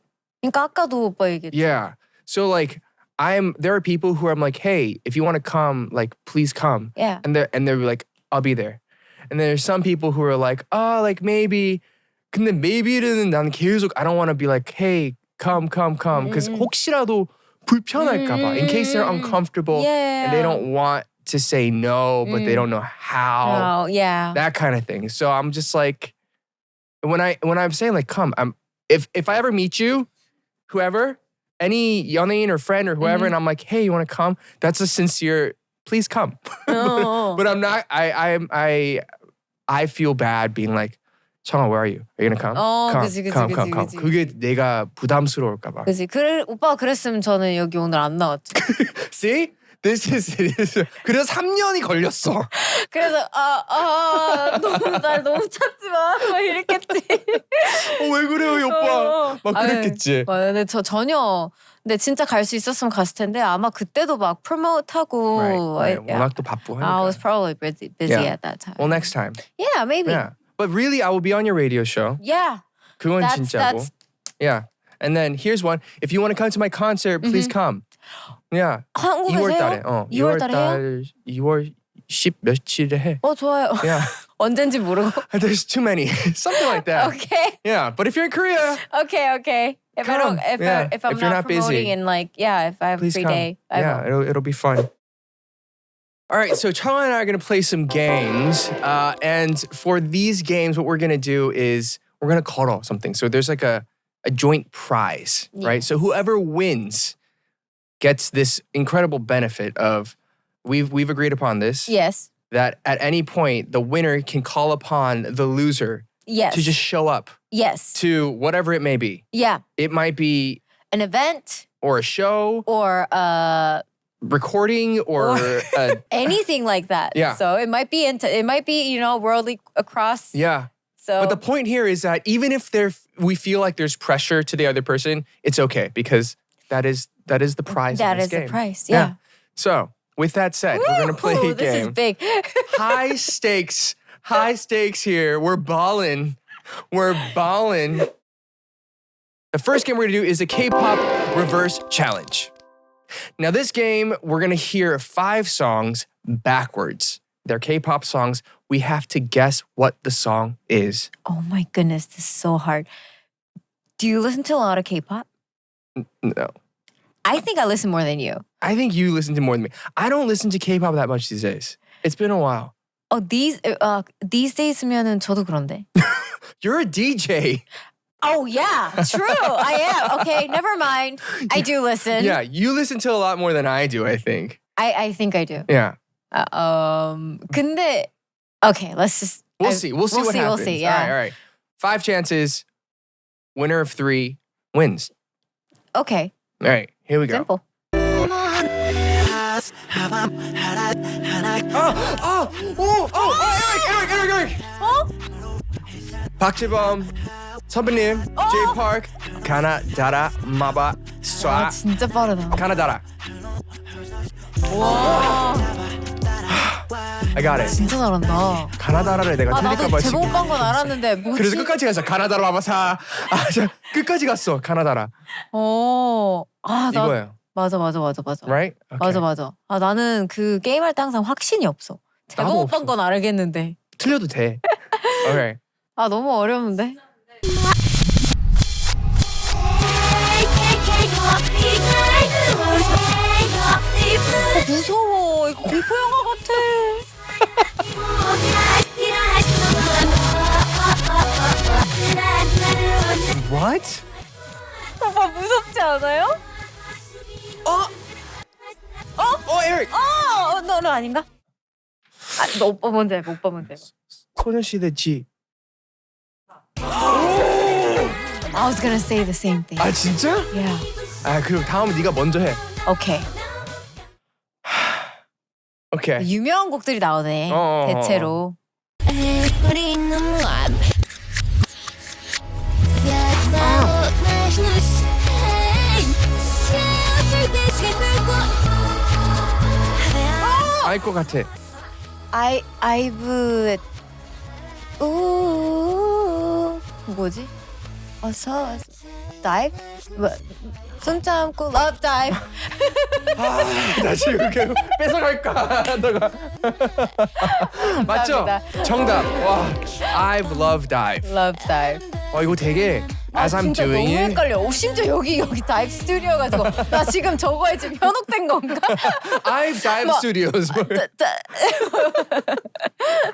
그러니까 아까도 오빠 얘기했지. Yeah. So like there are people who I'm like, hey, if you want to come, like please come. Yeah. And they're like, I'll be there. And then there's some people who are like, oh, like maybe. 근데 maybe는 난 계속 I don't want to be like, hey, come. Because 혹시라도 불편할까 봐. In case they're uncomfortable and they don't want to say no, but they don't know how. Oh, yeah. That kind of thing. So I'm just like, when I'm saying like, come, if I ever meet you, whoever, any 연예인 or friend or whoever, and I'm like, hey, you want to come? That's a sincere, please come. But I'm not. I feel bad being like, 청아, where are you? Are you gonna come? Come. 그치. 그게 내가 부담스러울까 봐. 그치. 오빠가 그랬으면 저는 여기 오늘 안 나왔지. See? This is 그래서 3년이 걸렸어. 그래서 날 너무 찾지 마. 막 이랬겠지. 왜 그래요, 이 오빠? 막 그랬겠지. 근데 저 전혀. 근데 진짜 갈 수 있었으면 갔을 텐데 아마 그때도 막 프로모트하고. Right. 워낙 또 바쁘고 하니까. I was probably busy at that time. Well, next time. Yeah, maybe. Yeah. But really, I will be on your radio show. Yeah. 그건 진짜고. Yeah. And then here's one. If you want to come to my concert, please come. Yeah. 한국에서요? 2월달 2월 10 며칠에 해. 좋아요. Yeah. 언젠지 모르고. There's too many. Something like that. Okay. Yeah. But if you're in Korea, Okay. If come. if I'm if you're not promoting busy, and like if I have please a free come. day, I will. It'll be fun. All right, so Changha and I are going to play some games. And for these games, what we're going to do is we're going to 걸어 something. So there's like a joint prize, right? So whoever wins gets this incredible benefit of, we've agreed upon this. Yes. That at any point, the winner can call upon the loser to just show up. Yes. To whatever it may be. Yeah. It might be an event. Or a show. Or recording or anything like that. Yeah. So it might be worldly across. Yeah. So but the point here is that even if we feel like there's pressure to the other person, it's okay because that is the prize. That of this is game. the prize. Yeah. So with that said, we're gonna play a game. This is big. High stakes here. We're balling. The first game we're gonna do is a K-pop reverse challenge. Now this game, we're gonna hear 5 songs backwards. They're K-pop songs. We have to guess what the song is. Oh my goodness, this is so hard. Do you listen to a lot of K-pop? No. I think I listen more than you. I think you listen to more than me. I don't listen to K-pop that much these days. It's been a while. These days면은 저도 그런데. You're a DJ. Oh yeah, true. I am. Okay, never mind. I do listen. Yeah, you listen to a lot more than I do, I think. I think I do. Yeah. 근데 okay, let's just We'll see what happens. We'll see, yeah. All right. 5 chances. Winner of 3 wins. Okay. All right, here we go. Simple. Eric. 박지범, 선배님, J-Park, 가나다라 마바 쏴. 진짜 빠르다. 가나다라. 와. I got it. 진짜 잘한다. 가나다라를 내가 틀릴까 봐 나도 지금. 제목 딴건 알았는데 뭐지? 그래서 끝까지 갔어. 가나다라 마바 사. 끝까지 갔어. 가나다라. 이거예요. 맞아. Right? Okay. 맞아. 나는 그 게임할 때 항상 확신이 없어. 제목 딴건 알겠는데. 틀려도 돼. Okay. 너무 어려운데. 무서워. 이거 공포 영화 같아. What? 오빠 무섭지 않아요? Eric. 너 아닌가? 너 오빠 먼저 해봐. 소녀시대 G. I was gonna say the same thing. 진짜? Yeah. 그럼 다음은 네가 먼저 해. Okay. Okay. 유명한 곡들이 나오네. 대체로. 알 것 같아. I've 뭐지? 어서 다이브? 뭐, 손 잡고 love dive. 나 지금 그 뺏어갈까 하다가 맞죠? 감사합니다. 정답. 와, I've loved dive. love dive. 이거 되게 as I'm 진짜 doing 너무 it. 헷갈려. 심지어 여기 다이브 스튜디오 가지고 나 지금 저거에 지금 현혹된 건가? I've dive 뭐, studios.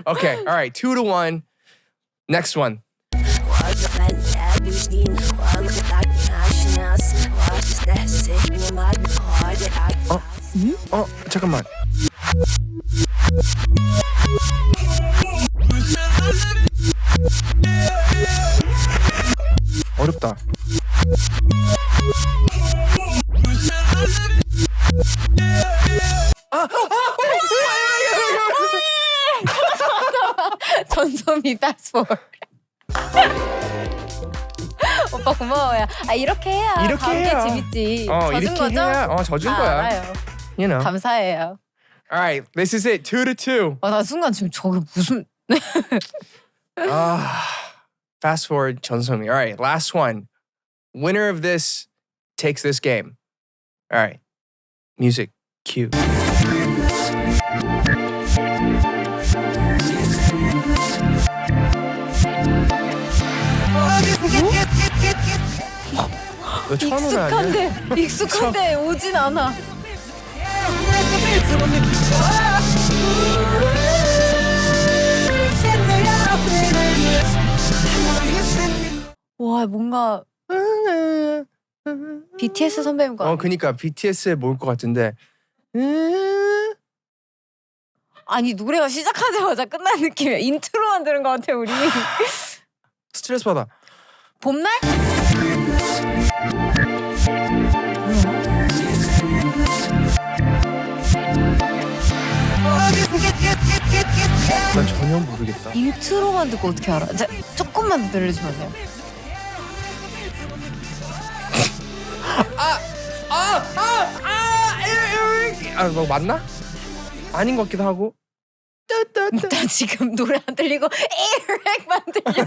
Okay, all right, 2-1. Next one. 잠깐만. 어렵다. 전소미 fast forward. 오빠 고마워요. 아 이렇게 해야 이렇게 다음 해야. 게 재밌지. 젖은 이렇게 거죠? 해야 젖은 거야. 알아요. You know. 감사해요. All right, this is it. 2-2. 나 순간 지금 저게 무슨 Fast forward, 전소미. All right, last one. Winner of this takes this game. All right, music cue. 너 처음 오는 아니야? 익숙한데 오진 않아. 와 뭔가 BTS 선배님 거. 그니까 BTS에 모을 것 같은데. 아니 노래가 시작하자마자 끝나는 느낌이야. 인트로만 들은 것 같아 우리. 스트레스 받아. 봄날? 나 전혀 모르겠다. 인트로만 듣고 어떻게 알아? 조금만 들려주면 돼요. 뭐 맞나? 아닌 것 같기도 하고. 나 지금 노래 안 들리고 에릭만 들려.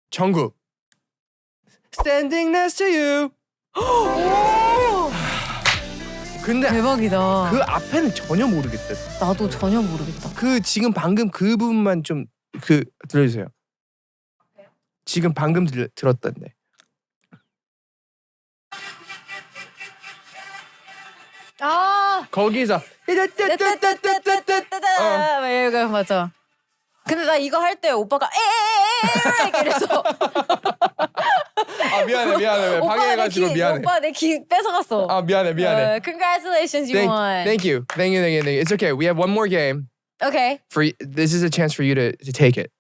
정국. Standing next to you. 근데 대박이다. 그 앞에는 전혀 모르겠대. 나도 전혀 모르겠다. 그 지금 방금 그 부분만 좀 들려주세요. 지금 방금 들었던데. 아 거기서 맞아. 근데 나 이거 할 때 오빠가 에릭 이래서 미안해 방해해가지고 미안해. 오빠 내 기 뺏어갔어. 미안해. Congratulations, you won. Thank you. It's okay. We have one more game. Okay. This is a chance for you to take it.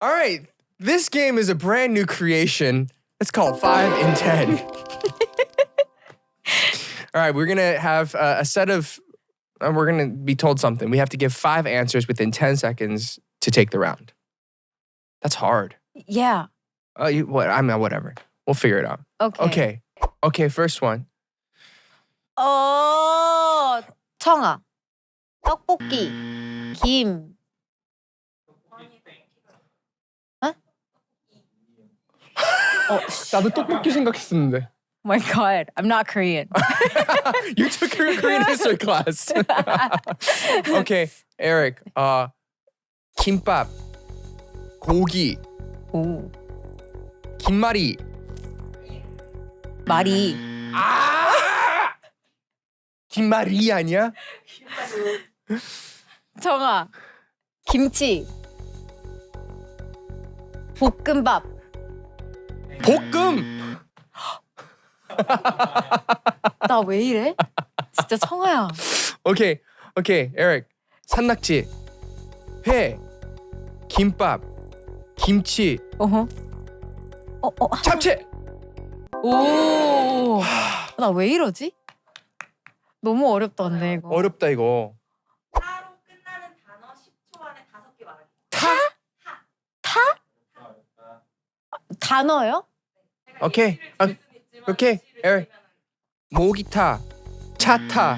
All right. This game is a brand new creation. It's called 5 in 10. All right, we're gonna have a set of. We're gonna be told something. We have to give 5 answers within 10 seconds to take the round. That's hard. Yeah. Whatever. We'll figure it out. Okay. First one. 청아. 떡볶이. 김. 나도 떡볶이 생각했었는데. Oh my God, I'm not Korean. You took Korean history class. Okay, Eric. 김밥. 고기. 오. 김말이. 말이. 김말이 아니야? 청아. 김치. 볶음밥. 볶음. 나 왜 이래? 진짜 청아야. Okay, Eric. 산낙지. 회. 김밥. 김치. 잡채. 오. 나 왜 이러지? 너무 어렵다 근데 이거. 어렵다 이거. 타로 끝나는 단어 10초 안에 5개 말하기. 단어요? 오케이, Eric. 모기타. 차타.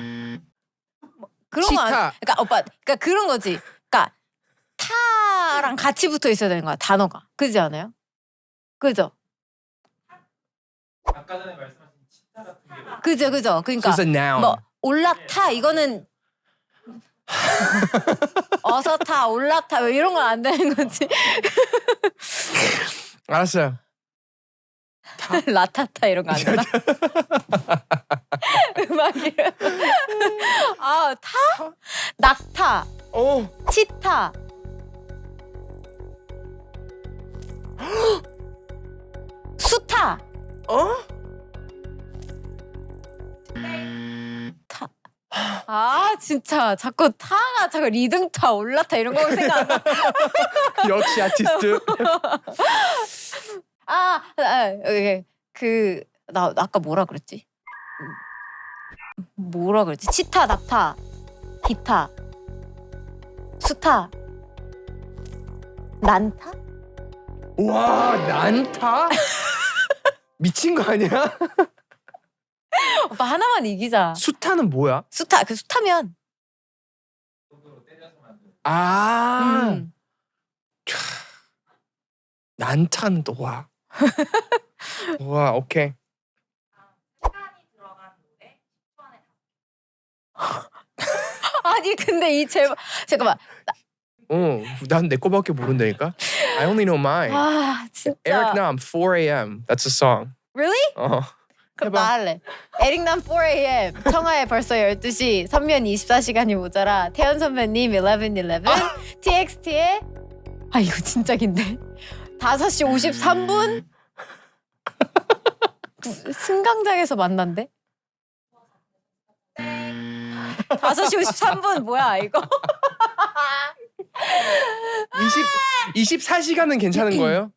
그런 거 치타. 그러니까 오빠 그러니까 그런 거지. 그러니까 타랑 같이 붙어 있어야 되는 거야 단어가. 그지 않아요? 그죠? 아까 전에 말씀하신 치타 같은 게 그죠. So 그러니까 it's a noun. 뭐 올라타 이거는 어서 타 올라타 왜 이런 건 안 되는 거지. 알았어요. 라타타 이런 거 안 되나? 음악이 아 타? 낙타 오. 치타 수타 어? 타. 아 진짜 자꾸 타가 자꾸 리듬타 올라타 이런 거 생각 안 나. 역시 아티스트. 나 아까 뭐라 그랬지? 뭐라 그랬지? 치타, 낙타, 기타, 수타, 난타? 와, 난타? 미친 거 아니야? 오빠 하나만 이기자. 수타는 뭐야? 수타, 그 수타면. 손으로 때려서 만든 아. 난타는 또 와. 와, 오케이. 시간이 들어간 노래 10초 안에 아니 근데 이 제목 잠깐만. 난 내 거밖에 모른다니까. I only know mine. 아 진짜. Eric Nam, 4 a.m. That's a song. Really? 그럼 해봐. 나 할래. 에릭남 4am, 청하의 벌써 12시, 선면 24시간이 모자라, 태연 선배님 1111, TXT의 아 이거 진짜 긴데 5시 53분 승강장에서 만난대? 5시 53분 뭐야 이거? 24시간은 괜찮은 거예요?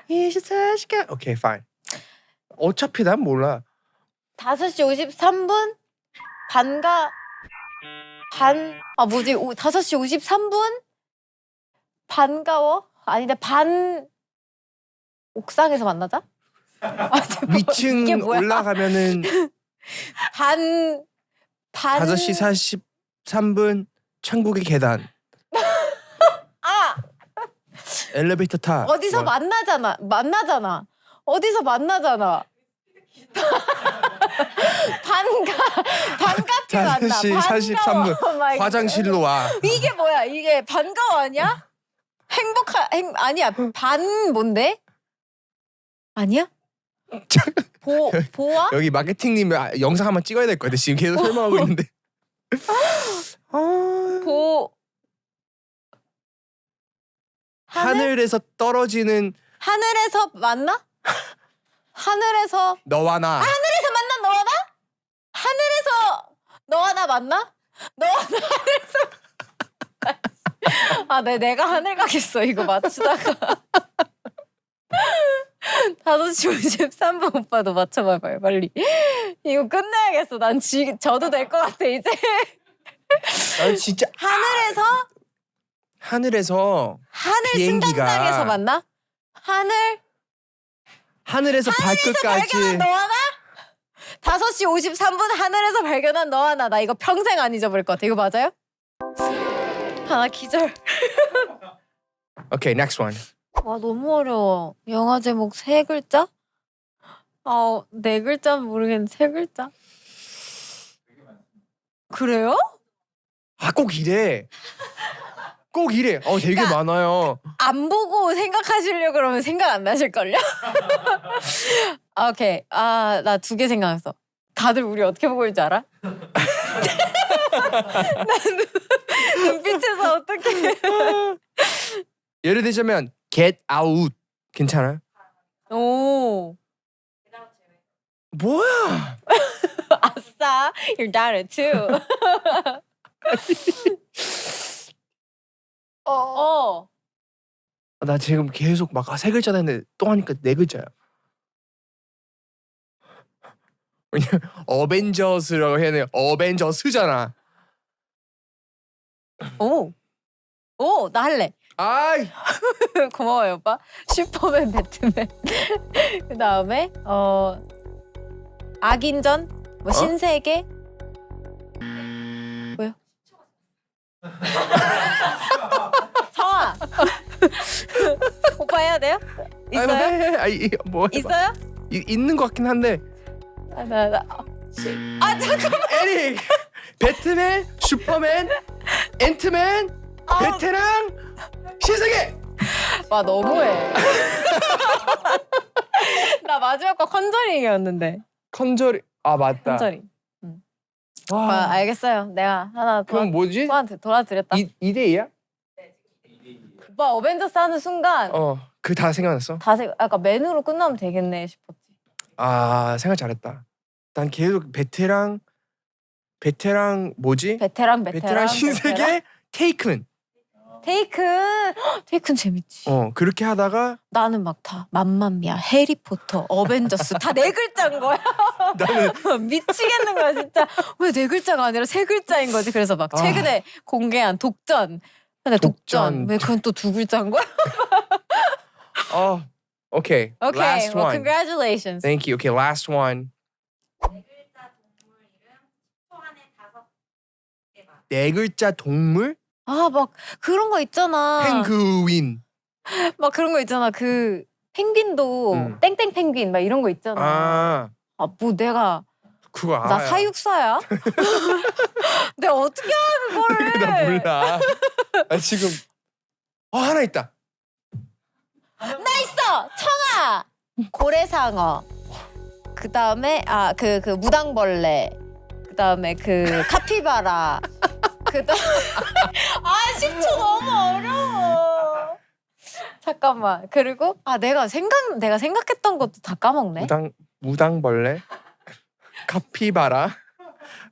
24시간. 오케이, fine. 어차피 난 몰라. 5시 53분 뭐지? 5시 53분 반가워? 아닌데 옥상에서 만나자? 위층 이게 뭐야? 올라가면은 5시 43분 천국의 계단. 엘리베이터 타. 어디서 뭐야? 만나잖아. 어디서 만나잖아. 반갑게 만나. 5시 43분 반가워. 화장실로 와. 이게 뭐야? 이게 반가워 아니야? 아니야. 뭔데? 아니야? 보아? 여기 마케팅님 영상 한번 찍어야 될 것 같아. 지금 계속 설명하고 있는데. 하늘에서 떨어지는 하늘에서 만나? 하늘에서 너와 나. 하늘에서 만나 너와 나? 하늘에서 너와 나 만나? 너와 나 하늘에서 내가 하늘 가겠어 이거 맞추다가 5시 53분 오빠도 맞춰봐봐요 빨리. 이거 끝내야겠어. 난 져도 될 것 같아 이제. 난 진짜 하늘에서 하늘 비행기가- 승강장에서 만나? 하늘에서 발끝까지. 발견한 너와 나? 5시 53분 하늘에서 발견한 너와 나. 나 이거 평생 안 잊어버릴 것 같아. 이거 맞아요? 나 기절. Okay, next one. 와 너무 어려워. 영화 제목 3글자? 4글자는 모르겠는데 3글자? 그래요? 꼭 이래. 꼭 이래. 되게 그러니까 많아요. 안 보고 생각하시려고 그러면 생각 안 나실걸요? 오케이. 나 2개 생각났어. 다들 우리 어떻게 보고 있는지 알아? 난 눈빛에서 어떻게 예를 들자면 get out 괜찮아요? 오 뭐야? 아싸 you're down at 2. 나 지금 계속 막 3글자 했는데 또 하니까 4글자야. 왜냐면 어벤져스라고 해야 되나? 어벤져스잖아. 나 할래. 아이. 고마워요 오빠. 슈퍼맨 배트맨. 그 다음에 악인전 뭐 신세계 청아. 오빠 해야 돼요? 있어요? 뭐 해봐. 있어요? 있는 것 같긴 한데. 잠깐만. 에릭, 배트맨, 슈퍼맨, 앤트맨, 베테랑, 신세계. 와 너무해. 나 마지막 거 컨저링이었는데. 컨저링. 아 맞다. 컨저링. 와. 알겠어요. 내가 하나 그럼 뭐지? 오빠한테 돌아드렸다. 2대2야? 오빠 어벤져스 하는 순간 그 다 생각났어? 약간 맨으로 끝나면 되겠네 싶었지. 아 생각 잘했다. 난 계속 베테랑 뭐지? 베테랑 신세계 테이큰. 테이큰 재밌지. 그렇게 하다가 나는 막 다 맘마미아, 해리포터, 어벤져스 다 네 글자인 거야. 나는 미치겠는 거야 진짜. 왜 네 글자가 아니라 세 글자인 거지. 그래서 막 최근에 공개한 독전. 근데 독전 왜 그건 또 두 글자인 거야? Okay. Okay, Last well, one. congratulations. Thank you. Okay, last one. 네 글자 동물 이름 10초 안에 5개만. 네 글자 동물? 막 그런 거 있잖아. 펭귄. 막 그런 거 있잖아. 그 펭귄도 땡땡 펭귄 막 이런 거 있잖아. 뭐 내가 그거 알아. 나 사육사야? 내가 어떻게 알아 그거를? 나 몰라. 나 지금 하나 있다. 나 있어. 청아. 고래상어. 그 다음에 그 무당벌레. 그 다음에 그 카피바라. 그 다음 10초 너무 어려워. 잠깐만. 그리고 내가 생각했던 것도 다 까먹네. 무당벌레, 카피바라,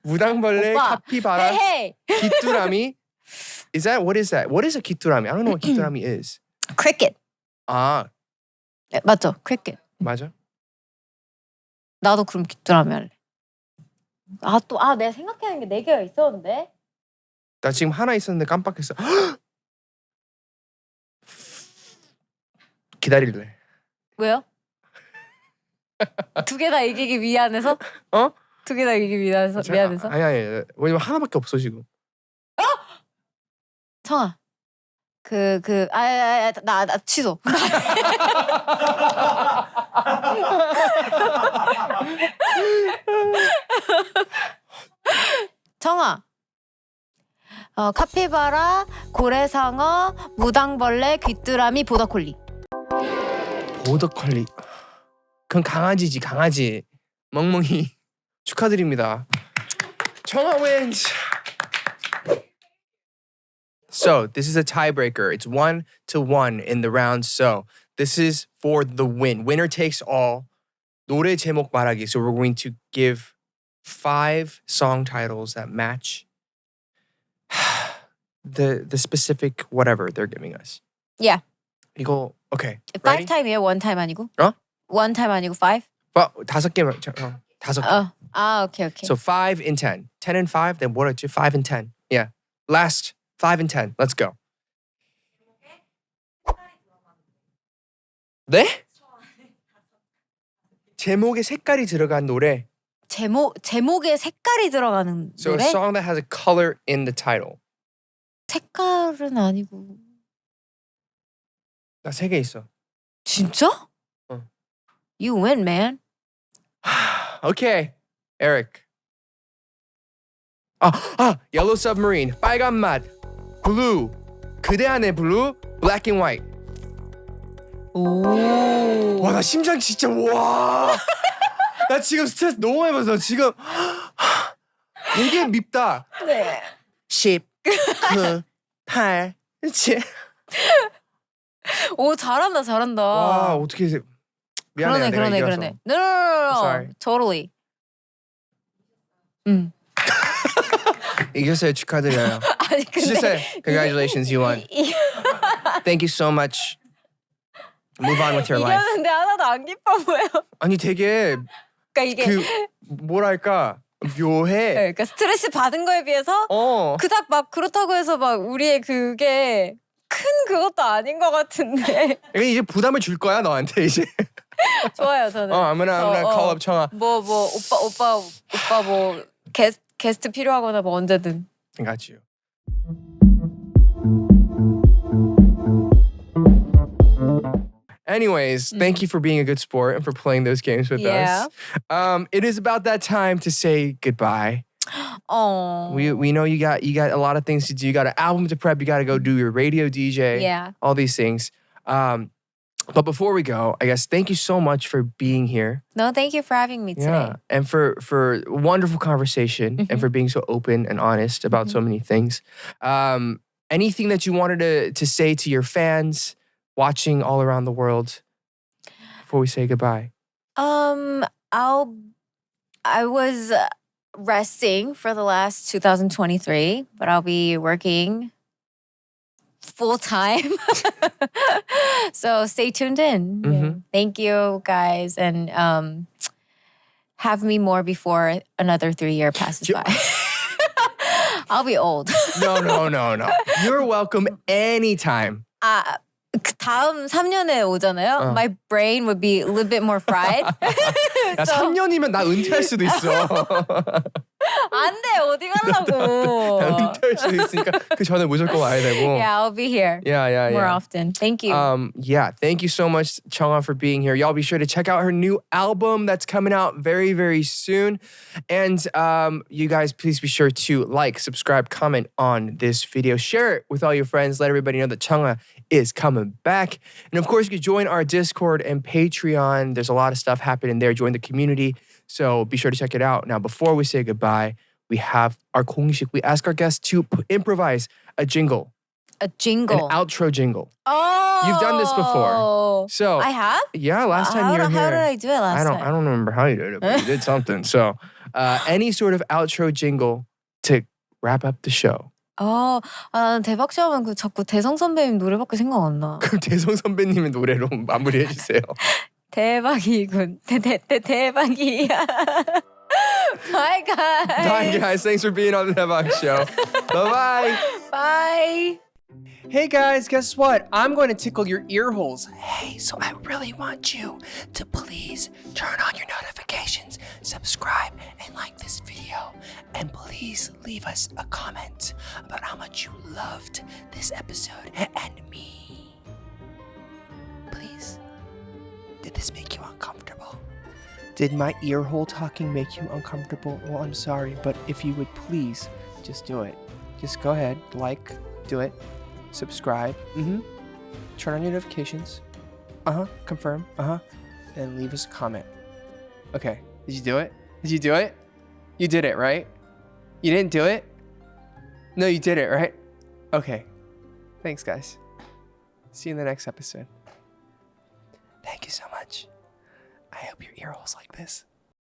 무당벌레, 오빠, 카피바라, 헤이. 귀뚜라미. Is that what is that? What is a 귀뚜라미? I don't know what 귀뚜라미 is. cricket. 네, 맞죠? cricket. 맞아? 나도 그럼 귀뚜라미 할래. 내가 생각하는 게 4개가 있었는데. 나 지금 하나 있었는데 깜빡했어. 기다릴래. 왜요? 2개 다 이기기 미안해서? 2개 다 이기기 미안해서? 아니 왜냐면 하나밖에 없어 지금. 청아. 나 취소. 청아. 카피바라, 고래상어, 무당벌레, 귀뚜라미, 보더콜리. 보더콜리. 그건 강아지지 강아지. 멍멍이. 축하드립니다. 청아 wins. So this is a tiebreaker. It's 1-1 in the round. So this is for the win. Winner takes all. 노래 제목 말하기. So we're going to give 5 song titles that match the specific whatever they're giving us. Yeah. 이거 okay. 5 time이에요? 1 time 아니고? 1 time 아니고 5? 5개. 5개. 오케이. So 5 and 10. 10 and 5. Then what are 5 and 10? Yeah. Last 5 and 10. Let's go. 네? 제목에 색깔이 들어간 노래. 제목에 색깔이 들어가는 So 노래? a song that has a color in the title. 색깔은 아니고. 나 3개 있어. 진짜? You win, man. Okay. Eric. Yellow Submarine. 빨간 맛. Blue. 그대 안의 blue. Black and white. 오. 와, 나 심장 진짜 와. 나 지금 스트레스 너무 많이 받아서 지금 되게 밉다. 네. 10, 9, 8, 7. 오, 잘한다. 와, 어떻게 미안해. 그러네. No. Sorry. Totally. 이겼어요. 축하드려요. 아니 근데 Congratulations, you won. Thank you so much. Move on with your life. 이겼는데 하나도 안 기뻐 보여. 아니 되게 그러니까 이게 뭐랄까 묘해. 그러니까 스트레스 받은 거에 비해서 그닥 막 그렇다고 해서 막 우리의 그게 큰 그것도 아닌 것 같은데. 이제 부담을 줄 거야 너한테 이제. 좋아요 저는. I'm gonna call up 청아. 뭐 오빠 뭐 게스트 필요하거나 뭐 언제든. Got you. Anyways, thank you for being a good sport and for playing those games with us. It is about that time to say goodbye. Oh. We know you got a lot of things to do. You got an album to prep. You got to go do your radio DJ. Yeah. All these things. But before we go, I guess thank you so much for being here. No, thank you for having me today. Yeah, and for wonderful conversation and for being so open and honest about so many things. Anything that you wanted to say to your fans watching all around the world before we say goodbye? I was resting for the last 2023, but I'll be working full time. So stay tuned in. Yeah. Thank you guys, and have me more before another 3-year passes by. I'll be old. No. You're welcome anytime. 다음 3년에 오잖아요. My brain would be a little bit more fried. 야, 3년이면 나 은퇴할 수도 있어. 안 돼, 어디 가려고. 나 은퇴할 수도 있으니까 그 전에 무조건 와야 되고. Yeah, I'll be here. Yeah. More often. Thank you. Thank you so much, Chung Ha, for being here. Y'all be sure to check out her new album that's coming out very, very soon. And you guys, please be sure to like, subscribe, comment on this video. Share it with all your friends. Let everybody know that Chung Ha is coming back. And of course, you can join our Discord and Patreon. There's a lot of stuff happening there. Join the community. So be sure to check it out. Now, before we say goodbye, we have our 공식. We ask our guests to improvise a jingle. A jingle. An outro jingle. Oh. You've done this before. So I have? Yeah, last time you were here. How did I do it last time? I don't remember how you did it, but you did something. So any sort of outro jingle to wrap up the show. 나는 대박 쇼 하면 자꾸 대성 선배님 노래밖에 생각 안 나. 그럼 대성 선배님의 노래로 마무리해 주세요. 대박이군. 대박이야. Bye guys. Bye guys. Thanks for being on the Daebak Show. Bye-bye. Bye. Hey guys, guess what? I'm going to tickle your ear holes. Hey, so I really want you to please turn on your notifications, subscribe, and like this video. And please leave us a comment about how much you loved this episode and me. Please. Did this make you uncomfortable? Did my ear hole talking make you uncomfortable? Well, I'm sorry, but if you would please just do it. Just go ahead, like, do it. Subscribe, turn on your notifications, confirm, and leave us a comment. Okay, did you do it? Did you do it? You did it, right? You didn't do it? No, you did it, right? Okay, thanks guys. See you in the next episode. Thank you so much. I hope your ear holes like this.